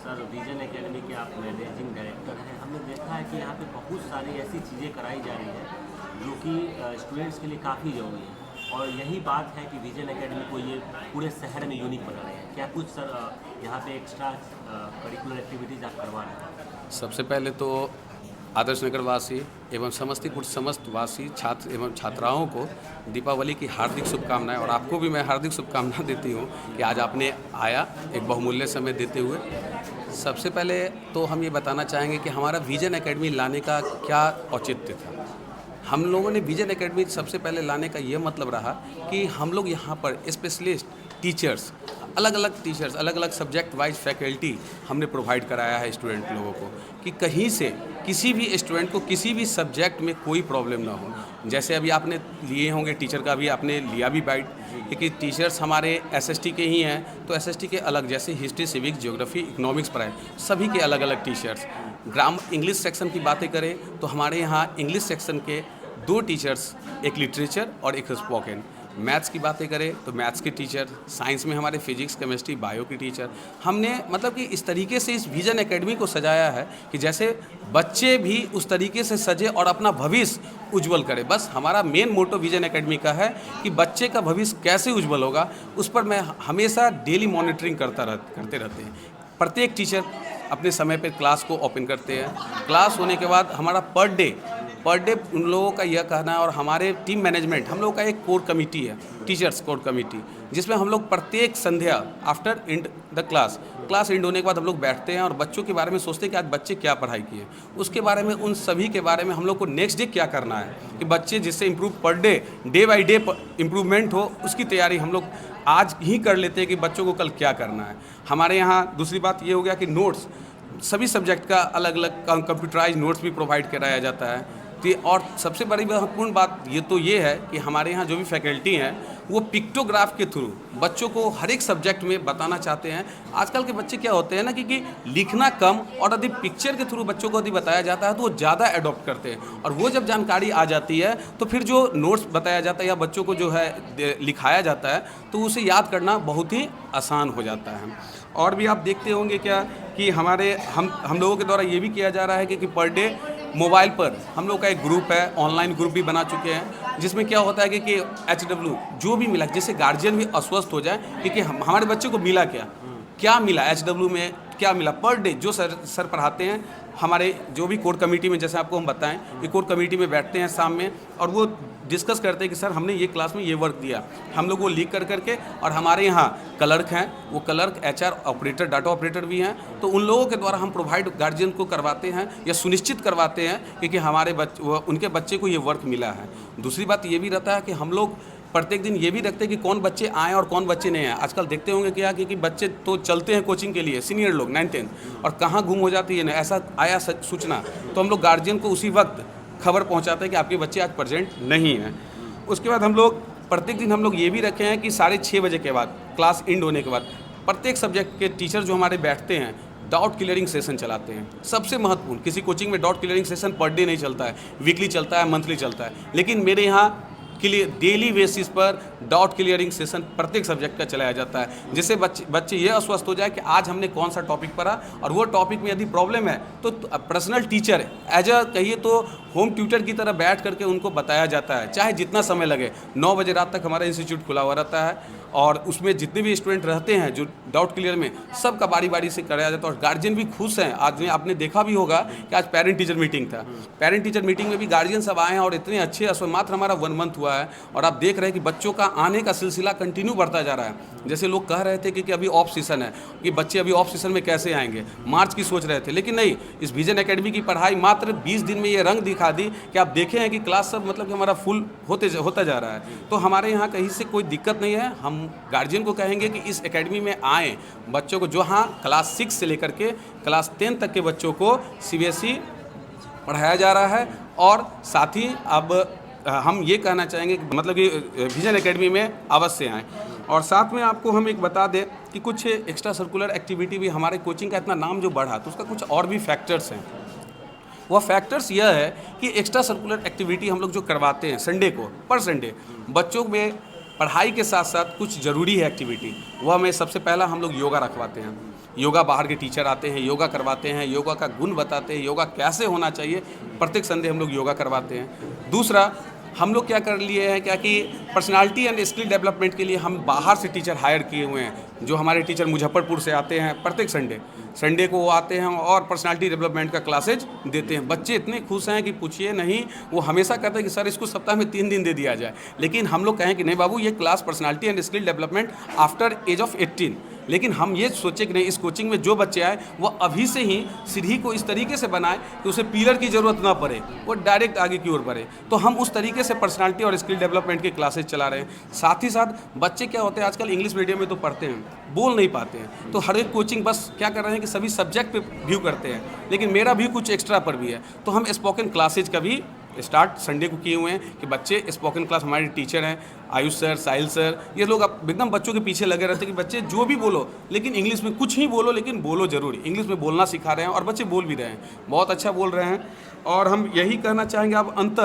Sir, vision academy के आप managing director हैं। हमने देखा है कि यहाँ पे बहुत सारी ऐसी चीज़ें कराई जा रही हैं जो कि स्टूडेंट्स के लिए काफ़ी ज़रूरी है, और यही बात है कि विजन एकेडमी को ये पूरे शहर में यूनिक बना रहे हैं। क्या कुछ सर यहाँ पे एक्स्ट्रा करिकुलर एक्टिविटीज़ आप करवा रहे हैं? सबसे पहले तो आदर्श नगर वासी एवं समस्तीपुर समस्त वासी छात्र एवं छात्राओं को दीपावली की हार्दिक शुभकामनाएं, और आपको भी मैं हार्दिक शुभकामनाएं देती हूं कि आज आपने आया एक बहुमूल्य समय देते हुए। सबसे पहले तो हम ये बताना चाहेंगे कि हमारा विजन एकेडमी लाने का क्या औचित्य था। हम लोगों ने विजन एकेडमी सबसे पहले लाने का ये मतलब रहा कि हम लोग यहाँ पर स्पेशलिस्ट टीचर्स, अलग अलग सब्जेक्ट वाइज फैकल्टी हमने प्रोवाइड कराया है स्टूडेंट लोगों को, कि कहीं से किसी भी स्टूडेंट को किसी भी सब्जेक्ट में कोई प्रॉब्लम ना हो। जैसे अभी आपने लिए होंगे टीचर का भी आपने लिया भी बाइट, क्योंकि टीचर्स हमारे एसएसटी के ही हैं, तो एसएसटी के अलग, जैसे हिस्ट्री, सिविक्स, ज्योग्राफी, इकोनॉमिक्स पढ़ाए, सभी के अलग अलग टीचर्स। इंग्लिश सेक्शन की बातें करें तो हमारे यहाँ इंग्लिश सेक्शन के 2 टीचर्स, एक लिटरेचर और एक स्पोकन। मैथ्स की बातें करें तो मैथ्स के टीचर, साइंस में हमारे फिजिक्स, केमिस्ट्री, बायो के टीचर। हमने मतलब कि इस तरीके से इस विजन एकेडमी को सजाया है कि जैसे बच्चे भी उस तरीके से सजे और अपना भविष्य उज्जवल करें। बस हमारा मेन मोटो विजन एकेडमी का है कि बच्चे का भविष्य कैसे उज्जवल होगा, उस पर मैं हमेशा डेली मॉनिटरिंग करते रहते हैं। प्रत्येक टीचर अपने समय पर क्लास को ओपन करते हैं। क्लास होने के बाद हमारा पर डे उन लोगों का यह कहना है, और हमारे टीम मैनेजमेंट, हम लोगों का एक कोर कमेटी है, टीचर्स कोर कमेटी, जिसमें हम लोग प्रत्येक संध्या after and the class end होने के बाद हम लोग बैठते हैं और बच्चों के बारे में सोचते हैं कि आज बच्चे क्या पढ़ाई किए, उसके बारे में, उन सभी के बारे में हम लोग को नेक्स्ट डे क्या करना है कि बच्चे जिससे improve per day by day improvement हो, उसकी तैयारी हम लोग आज ही कर लेते हैं कि बच्चों को कल क्या करना है। हमारे यहाँ दूसरी बात ये हो गया कि नोट्स, सभी सब्जेक्ट का अलग अलग कंप्यूटराइज नोट्स भी प्रोवाइड कराया जाता है। और सबसे बड़ी महत्वपूर्ण बात ये है कि हमारे यहाँ जो भी फैकल्टी हैं वो पिक्टोग्राफ के थ्रू बच्चों को हर एक सब्जेक्ट में बताना चाहते हैं। आजकल के बच्चे क्या होते हैं ना कि लिखना कम, और यदि पिक्चर के थ्रू बच्चों को यदि बताया जाता है तो वो ज़्यादा अडॉप्ट करते हैं, और वो जब जानकारी आ जाती है तो फिर जो नोट्स बताया जाता है या बच्चों को जो है लिखाया जाता है तो उसे याद करना बहुत ही आसान हो जाता है। और भी आप देखते होंगे क्या कि हमारे हम लोगों के द्वारा ये भी किया जा रहा है कि पर डे मोबाइल पर हम लोग का एक ग्रुप है, ऑनलाइन ग्रुप भी बना चुके हैं, जिसमें क्या होता है कि HW जो भी मिला, जैसे गार्जियन भी अस्वस्थ हो जाए कि हमारे बच्चे को मिला क्या मिला, HW में क्या मिला, पर डे जो सर पढ़ाते हैं, हमारे जो भी कोर कमेटी में, जैसे आपको हम बताएं, ये कोर कमेटी में बैठते हैं शाम में और वो डिस्कस करते हैं कि सर हमने ये क्लास में ये वर्क दिया, हम लोग वो लिख करके, और हमारे यहाँ क्लर्क हैं, वो clerk HR operator, data operator भी हैं, तो उन लोगों के द्वारा हम प्रोवाइड गार्जियन को करवाते हैं या सुनिश्चित करवाते हैं कि हमारे उनके बच्चे को ये वर्क मिला है। दूसरी बात ये भी रहता है कि हम लोग प्रत्येक दिन ये भी रखते हैं कि कौन बच्चे आएँ और कौन बच्चे नहीं आए। आजकल देखते होंगे क्या कि बच्चे तो चलते हैं कोचिंग के लिए, सीनियर लोग 9-10, और कहाँ गुम हो जाती है ना, ऐसा आया सूचना तो हम लोग गार्जियन को उसी वक्त खबर पहुँचाते हैं कि आपके बच्चे आज प्रेजेंट नहीं हैं। उसके बाद हम लोग प्रत्येक दिन हम लोग ये भी रखे हैं कि 6:30 बजे के बाद, क्लास एंड होने के बाद, प्रत्येक सब्जेक्ट के टीचर जो हमारे बैठते हैं डाउट क्लियरिंग सेशन चलाते हैं। सबसे महत्वपूर्ण, किसी कोचिंग में doubt clearing session per day नहीं चलता है, वीकली चलता है, मंथली चलता है, लेकिन मेरे यहाँ डेली बेसिस पर डाउट क्लियरिंग सेशन प्रत्येक सब्जेक्ट का चलाया जाता है, जिससे बच्चे ये आश्वस्त हो जाए कि आज हमने कौन सा टॉपिक पढ़ा, और वो टॉपिक में यदि प्रॉब्लम है तो पर्सनल टीचर एज अ कहिए तो होम ट्यूटर की तरह बैठ करके उनको बताया जाता है, चाहे जितना समय लगे। 9 बजे रात तक हमारा इंस्टीट्यूट खुला हुआ रहता है, और उसमें जितने भी स्टूडेंट रहते हैं जो डाउट क्लियर में, सबका बारी से कराया जाता है, और गार्जियन भी खुश हैं। आज आपने देखा भी होगा कि आज पेरेंट टीचर मीटिंग था, पेरेंट टीचर मीटिंग में भी गार्जियन सब आए हैं, और इतने अच्छे, मात्र हमारा 1 मंथ हुआ है और आप देख रहे हैं कि बच्चों का आने का सिलसिला कंटिन्यू बढ़ता जा रहा है। जैसे लोग कह रहे थे कि अभी ऑफ सीजन है, कि बच्चे अभी ऑफ सीजन में कैसे आएंगे, मार्च की सोच रहे थे, लेकिन नहीं, इस विजन एकेडमी की पढ़ाई मात्र 20 दिन में ये रंग दिखा दी कि आप देखे हैं कि क्लास सब मतलब कि हमारा फुल होता जा रहा है। तो हमारे यहाँ कहीं से कोई दिक्कत नहीं है। हम गार्जियन को कहेंगे कि इस एकेडमी में आएँ, बच्चों को जो हाँ क्लास 6 से लेकर के क्लास 10 तक के बच्चों को CBSE पढ़ाया जा रहा है, और साथ ही अब हम ये कहना चाहेंगे कि मतलब कि विजन एकेडमी में अवश्य आएँ। और साथ में आपको हम एक बता दें कि कुछ एक्स्ट्रा सर्कुलर एक्टिविटी भी, हमारे कोचिंग का इतना नाम जो बढ़ा तो उसका कुछ और भी फैक्टर्स हैं। वह फैक्टर्स यह है कि एक्स्ट्रा सर्कुलर एक्टिविटी हम लोग जो करवाते हैं संडे को, पर संडे बच्चों में पढ़ाई के साथ साथ कुछ ज़रूरी है एक्टिविटी, वह में सबसे पहला हम लोग योगा रखवाते हैं। योगा बाहर के टीचर आते हैं, योगा करवाते हैं, योगा का गुण बताते हैं, योगा कैसे होना चाहिए। प्रत्येक संडे हम लोग योगा करवाते हैं। दूसरा, हम लोग क्या कर लिए हैं क्या कि पर्सनालिटी एंड स्किल डेवलपमेंट के लिए हम बाहर से टीचर हायर किए हुए हैं। जो हमारे टीचर मुजफ्फरपुर से आते हैं, प्रत्येक संडे को वो आते हैं और पर्सनालिटी डेवलपमेंट का क्लासेज देते हैं। बच्चे इतने खुश हैं कि पूछिए नहीं। वो हमेशा कहते हैं कि सर इसको सप्ताह में 3 दिन दे दिया जाए, लेकिन हम लोग कहें कि नहीं बाबू, ये class personality and skill development after age of 18। लेकिन हम ये सोचे कि नहीं, इस कोचिंग में जो बच्चे आए वो अभी से ही सीढ़ी को इस तरीके से बनाए कि उसे पिलर की ज़रूरत ना पड़े, वो डायरेक्ट आगे की ओर बढ़े। तो हम उस तरीके से पर्सनालिटी और स्किल डेवलपमेंट के क्लासेज चला रहे हैं। साथ ही साथ बच्चे क्या होते हैं, आजकल इंग्लिश मीडियम में तो पढ़ते हैं, बोल नहीं पाते हैं, तो हर एक कोचिंग बस क्या कर रहे हैं कि सभी सब्जेक्ट पे व्यू करते हैं, लेकिन मेरा भी कुछ एक्स्ट्रा पर भी है। तो हम स्पोकन क्लासेज का भी स्टार्ट संडे को किए हुए हैं कि बच्चे स्पोकन क्लास, हमारे टीचर हैं आयुष सर, साहिल सर, ये लोग अब एकदम बच्चों के पीछे लगे रहते हैं कि बच्चे जो भी बोलो, लेकिन इंग्लिश में कुछ ही बोलो, लेकिन बोलो जरूर। इंग्लिश में बोलना सिखा रहे हैं और बच्चे बोल भी रहे हैं, बहुत अच्छा बोल रहे हैं। और हम यही कहना चाहेंगे, अब अंत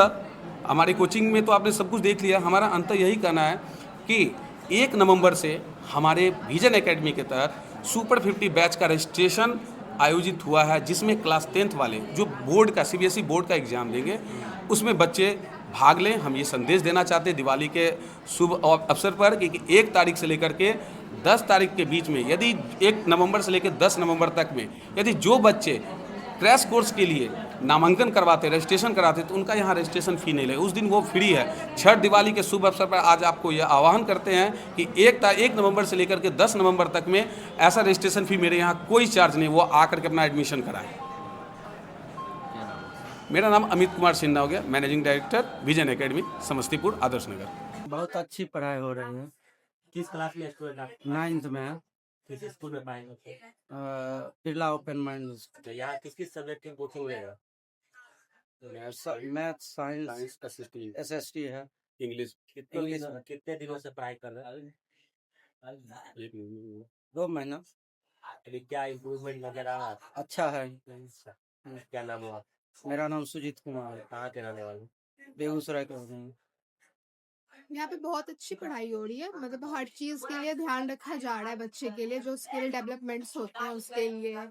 हमारी कोचिंग में तो आपने सब कुछ देख लिया, हमारा अंत यही कहना है कि 1 नवंबर से हमारे विजन एकेडमी के तहत सुपर 50 बैच का रजिस्ट्रेशन आयोजित हुआ है, जिसमें क्लास 10th वाले जो बोर्ड का CBSE बोर्ड का एग्ज़ाम देंगे, उसमें बच्चे भाग लें। हम ये संदेश देना चाहते हैं दिवाली के शुभ अवसर पर कि 1 तारीख से लेकर के 10 तारीख के बीच में, यदि 1 नवंबर से लेकर 10 नवंबर तक में यदि जो बच्चे क्रैश कोर्स के लिए नामांकन करवाते, रजिस्ट्रेशन कराते, तो उनका यहाँ रजिस्ट्रेशन फ़ी नहीं लगे, उस दिन वो फ्री है। छठ दिवाली के शुभ अवसर पर आज आपको यह आह्वान करते हैं कि 1 नवंबर से लेकर के 10 नवंबर तक में ऐसा रजिस्ट्रेशन फ़ी मेरे यहाँ कोई चार्ज नहीं, वो आकर के अपना एडमिशन कराएं। मेरा नाम अमित कुमार सिन्हा हो गया, managing director vision academy, Samastipur, Adarsh Nagar. बहुत अच्छी पढ़ाई हो रही है। किस क्लास में स्टूडेंट आप? 9th में है। किस स्कूल में पढ़ाई करते हैं? Birla open mind. तो यहाँ किस किस सब्जेक्ट की कोचिंग लेगा? मैथ, साइंस, SST है, इंग्लिश। कितने दिनों से पढ़ाई कर रहे हैं? 2 महीना। अभी क्या इम्प्रूवमेंट नजर आ रहा है? अच्छा है। क्या नाम हुआ? मेरा नाम सुजीत कुमार है, कहाँ के रहने वाले? बेगूसराय का हूँ। यहाँ पे बहुत अच्छी पढ़ाई हो रही है, मतलब हर चीज के लिए ध्यान रखा जा रहा है बच्चे के लिए, जो स्किल डेवलपमेंट्स होते हैं उसके लिए,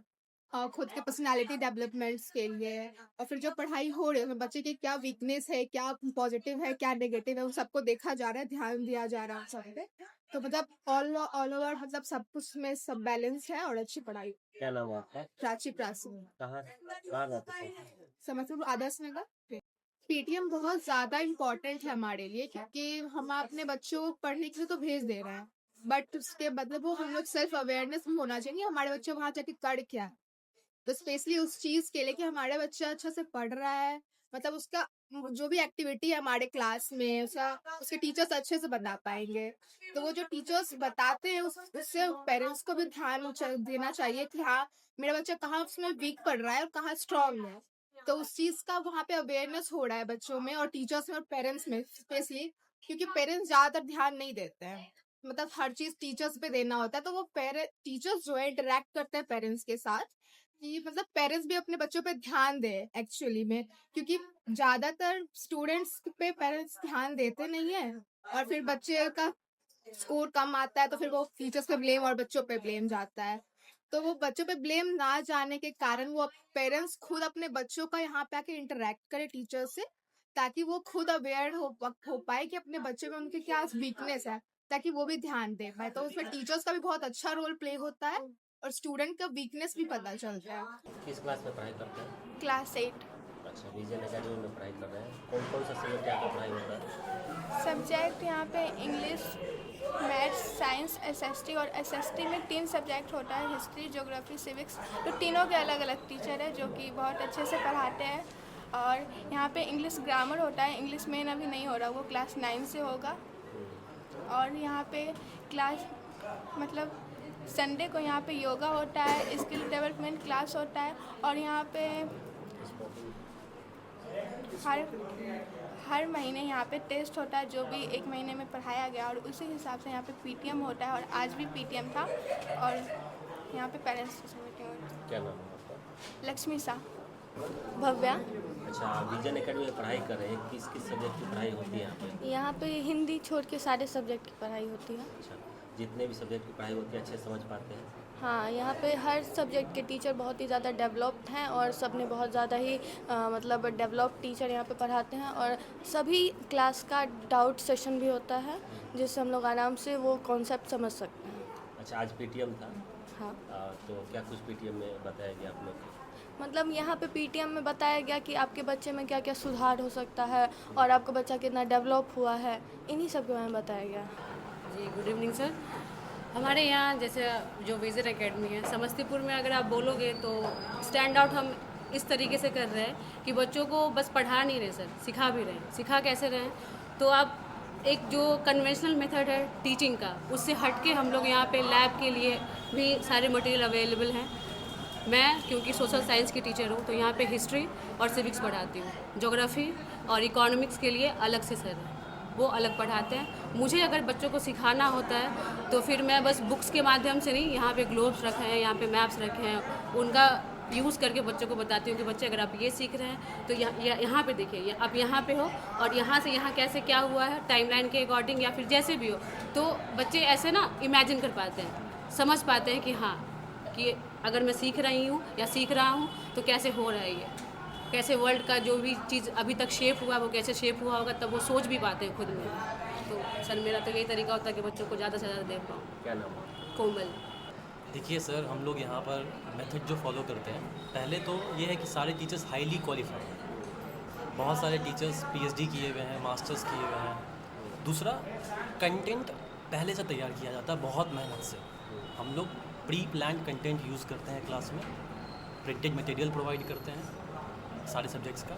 और खुद के पर्सनालिटी डेवलपमेंट्स के लिए, और फिर जो पढ़ाई हो रही है उसमें बच्चे की क्या वीकनेस है, क्या पॉजिटिव है, क्या नेगेटिव है, उन सबको देखा जा रहा है, ध्यान दिया जा रहा है सब पे। तो मतलब ऑल ओवर मतलब सब कुछ में सब बैलेंस है और अच्छी पढ़ाई। क्या नाम हुआ आपका? प्राची प्रासी, कहाँ रहते हैं? समस्तीपुर, आदर्श नगर। PTM बहुत ज्यादा इम्पोर्टेंट है हमारे लिए, क्योंकि हम अपने बच्चों को पढ़ने के लिए तो भेज दे रहे हैं, बट उसके मतलब वो हम लोग सेल्फ अवेयरनेस होना चाहिए हमारे बच्चे वहाँ जाके कर क्या, तो स्पेशली उस चीज के लिए कि हमारे बच्चा अच्छा से पढ़ रहा है, मतलब उसका जो भी एक्टिविटी है हमारे क्लास में उसके टीचर्स अच्छे से बता पाएंगे। तो वो जो टीचर्स बताते हैं उससे पेरेंट्स को भी ध्यान देना चाहिए कि हाँ मेरा बच्चा कहाँ उसमें वीक पढ़ रहा है और कहाँ स्ट्रांग है। तो उस चीज का वहाँ पे अवेयरनेस हो रहा है बच्चों में और टीचर्स में और पेरेंट्स में स्पेशली, क्योंकि पेरेंट्स ज्यादातर ध्यान नहीं देते हैं, मतलब हर चीज टीचर्स पे देना होता है। तो वो टीचर्स जो है इंटरेक्ट करते हैं पेरेंट्स के साथ, कि मतलब पेरेंट्स भी अपने बच्चों पे ध्यान दे एक्चुअली में, क्योंकि ज्यादातर स्टूडेंट्स पे पेरेंट्स ध्यान देते नहीं है और फिर बच्चे का स्कोर कम आता है तो फिर वो टीचर्स पे ब्लेम और बच्चों पे ब्लेम जाता है। तो वो बच्चों पे ब्लेम ना जाने के कारण वो पेरेंट्स खुद अपने बच्चों का यहाँ पे आके इंटरेक्ट करे टीचर से, ताकि वो खुद अवेयर हो पाए कि अपने बच्चे में उनके क्या वीकनेस है, ताकि वो भी ध्यान दे पाए। तो उसमें टीचर्स का भी बहुत अच्छा रोल प्ले होता है और स्टूडेंट का वीकनेस भी पता चलता है। किस क्लास में पढ़ाई करते हैं? क्लास 8। अच्छा, विजन एकेडमी में पढ़ाई कर रहे हैं। कौन कौन सा सब्जेक्ट यहाँ पर पढ़ाई होता है? सब्जेक्ट यहाँ पे इंग्लिश, मैथ्स, साइंस, SST और SST में 3 सब्जेक्ट होता है, हिस्ट्री, ज्योग्राफी, सिविक्स। तो तीनों के अलग अलग टीचर है जो कि बहुत अच्छे से पढ़ाते हैं। और यहाँ पे इंग्लिश ग्रामर होता है, इंग्लिश मेन अभी नहीं हो रहा, वो क्लास 9 से होगा। और यहाँ पे क्लास मतलब संडे को यहाँ पे योगा होता है, स्किल डेवलपमेंट क्लास होता है, और यहाँ पे हर महीने यहाँ पे टेस्ट होता है जो भी 1 महीने में पढ़ाया गया, और उसी हिसाब से यहाँ पे PTM होता है। और आज भी PTM था और यहाँ पे पेरेंट्स की मीटिंग हुई। क्या नाम है आपका? लक्ष्मी शाह। भव्या। अच्छा, विजन एकेडमी में पढ़ाई कर रहे हैं, किस किस सब्जेक्ट की पढ़ाई होती है यहाँ पे? यहाँ पे हिंदी छोड़ के सारे सब्जेक्ट की पढ़ाई होती है। अच्छा, जितने भी सब्जेक्ट की पढ़ाई होती है अच्छे से समझ पाते हैं? हाँ, यहाँ पे हर सब्जेक्ट के टीचर बहुत ही ज़्यादा डेवलप्ड हैं और सब ने बहुत ज़्यादा ही मतलब डेवलप्ड टीचर यहाँ पे पढ़ाते हैं और सभी क्लास का डाउट सेशन भी होता है जिससे हम लोग आराम से वो कॉन्सेप्ट समझ सकते हैं। अच्छा, आज पीटीएम था। हाँ, तो क्या कुछ पीटीएम में बताया गया आप लोग को? मतलब यहाँ पे पीटीएम में बताया गया कि आपके बच्चे में क्या क्या सुधार हो सकता है और आपका बच्चा कितना डेवलप हुआ है, इन्हीं सब के बारे में बताया गया। जी, गुड इवनिंग सर। हमारे यहाँ जैसे जो विजन एकेडमी है समस्तीपुर में, अगर आप बोलोगे तो स्टैंड आउट हम इस तरीके से कर रहे हैं कि बच्चों को बस पढ़ा नहीं रहे सर, सिखा भी रहे हैं। सिखा कैसे रहे हैं, तो आप एक जो कन्वेंशनल मेथड है टीचिंग का, उससे हट के हम लोग यहाँ पे लैब के लिए भी सारे मटेरियल अवेलेबल हैं। मैं क्योंकि सोशल साइंस की टीचर हूँ तो यहाँ पे हिस्ट्री और सिविक्स पढ़ाती हूँ। ज्योग्राफी और इकोनॉमिक्स के लिए अलग से सर है, वो अलग पढ़ाते हैं। मुझे अगर बच्चों को सिखाना होता है तो फिर मैं बस बुक्स के माध्यम से नहीं, यहाँ पे ग्लोब्स रखे हैं, यहाँ पे मैप्स रखे हैं, उनका यूज़ करके बच्चों को बताती हूँ कि बच्चे अगर आप ये सीख रहे हैं तो यहाँ पे देखिए, आप यहाँ पे हो और यहाँ से यहाँ कैसे क्या हुआ है टाइमलाइन के अकॉर्डिंग या फिर जैसे भी हो, तो बच्चे ऐसे ना इमेजिन कर पाते हैं, समझ पाते हैं कि हाँ, कि अगर मैं सीख रही हूँ या सीख रहा हूँ तो कैसे हो रहा है ये, कैसे वर्ल्ड का जो भी चीज़ अभी तक शेप हुआ वो कैसे शेप हुआ होगा, तब वो सोच भी पाते हैं खुद में। तो सर मेरा तो यही तरीका होता है कि बच्चों को ज़्यादा से ज़्यादा देख पाऊँ। क्या नाम है? कोमल। देखिए सर, हम लोग यहाँ पर मेथड जो फॉलो करते हैं, पहले तो ये है कि सारे टीचर्स हाईली क्वालिफाइड हैं। बहुत सारे टीचर्स पीएचडी किए हुए हैं, मास्टर्स किए हुए हैं। दूसरा, कंटेंट पहले से तैयार किया जाता है बहुत मेहनत से। हम लोग प्री प्लान्ड कंटेंट यूज़ करते हैं क्लास में, प्रिंटेड मटेरियल प्रोवाइड करते हैं सारे सब्जेक्ट्स का।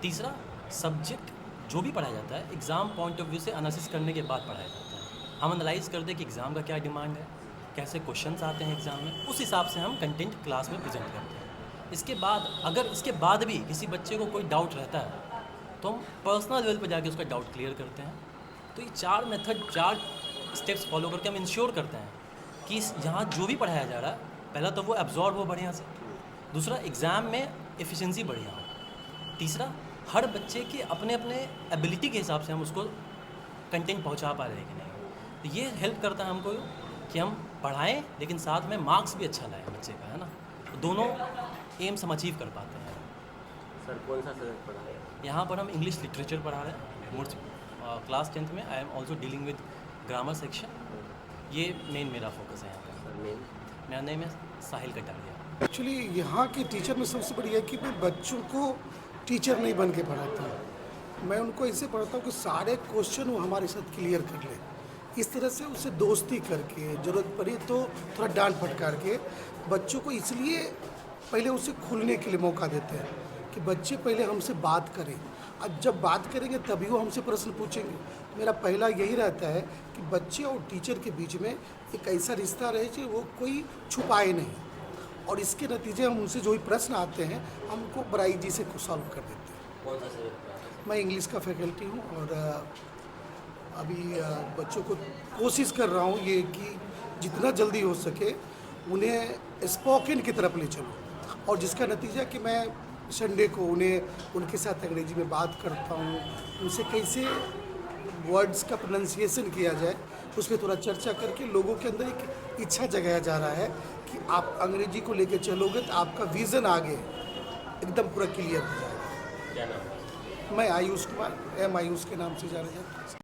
तीसरा, सब्जेक्ट जो भी पढ़ाया जाता है एग्ज़ाम पॉइंट ऑफ व्यू से एनालिसिस करने के बाद पढ़ाया जाता है। हम एनालाइज करते हैं कि एग्ज़ाम का क्या डिमांड है, कैसे क्वेश्चंस आते हैं एग्ज़ाम में, उस हिसाब से हम कंटेंट क्लास में प्रेजेंट करते हैं। इसके बाद अगर इसके बाद भी किसी बच्चे को कोई डाउट रहता है तो हम पर्सनल लेवल पर जाके उसका डाउट क्लियर करते हैं। तो ये 4 मेथड, 4 स्टेप्स फॉलो करके हम इंश्योर करते हैं कि यहाँ जो भी पढ़ाया जा रहा है, पहला तो वो एब्जॉर्ब हो बढ़िया से, दूसरा एग्ज़ाम में एफिशिएंसी बढ़िया हो, तीसरा हर बच्चे के अपने अपने एबिलिटी के हिसाब से हम उसको कंटेंट पहुँचा पा रहे हैं कि नहीं। तो ये हेल्प करता है हमको कि हम पढ़ाएं लेकिन साथ में मार्क्स भी अच्छा लाएं बच्चे का, है ना। तो दोनों एम्स हम अचीव कर पाते हैं। सर कौन सा सब्जेक्ट पढ़ा है? यहाँ पर हम इंग्लिश लिटरेचर पढ़ा रहे हैं। क्लास 10th में I am also dealing with grammar section. ये मेन मेरा फोकस है यहाँ पर। सर मेन मेरा नेम है साहिल कटारिया। एक्चुअली यहाँ के टीचर में सबसे बड़ी है कि मैं बच्चों को टीचर नहीं बन के पढ़ाता हूँ। मैं उनको ऐसे पढ़ाता हूँ कि सारे क्वेश्चन वो हमारे साथ क्लियर कर ले। इस तरह से उससे दोस्ती करके, ज़रूरत पड़ी तो थोड़ा डांट फटकार के बच्चों को इसलिए पहले उसे खुलने के लिए मौका देते हैं कि बच्चे पहले हमसे बात करें। अब जब बात करेंगे तभी वो हमसे प्रश्न पूछेंगे। मेरा पहला यही रहता है कि बच्चे और टीचर के बीच में एक ऐसा रिश्ता रहे कि वो कोई छुपाए नहीं, और इसके नतीजे हम उनसे जो भी प्रश्न आते हैं हम उनको बराईजी से सॉल्व कर देते हैं। कौन सा सब्जेक्ट पढ़ा है? मैं इंग्लिश का फैकल्टी हूँ और अभी बच्चों को कोशिश कर रहा हूँ ये कि जितना जल्दी हो सके उन्हें स्पोकन की तरफ ले चलूँ, और जिसका नतीजा कि मैं संडे को उनके साथ अंग्रेजी में बात करता हूँ, उनसे कैसे वर्ड्स का प्रोनाउंसिएशन किया जाए उस पर थोड़ा चर्चा करके लोगों के अंदर एक इच्छा जगाया जा रहा है कि आप अंग्रेजी को लेकर चलोगे तो आपका विज़न आगे एकदम पूरा क्लियर हो जाएगा। क्या नाम है? मैं आयुष कुमार, एम आयुष के नाम से जाना जाता हूँ।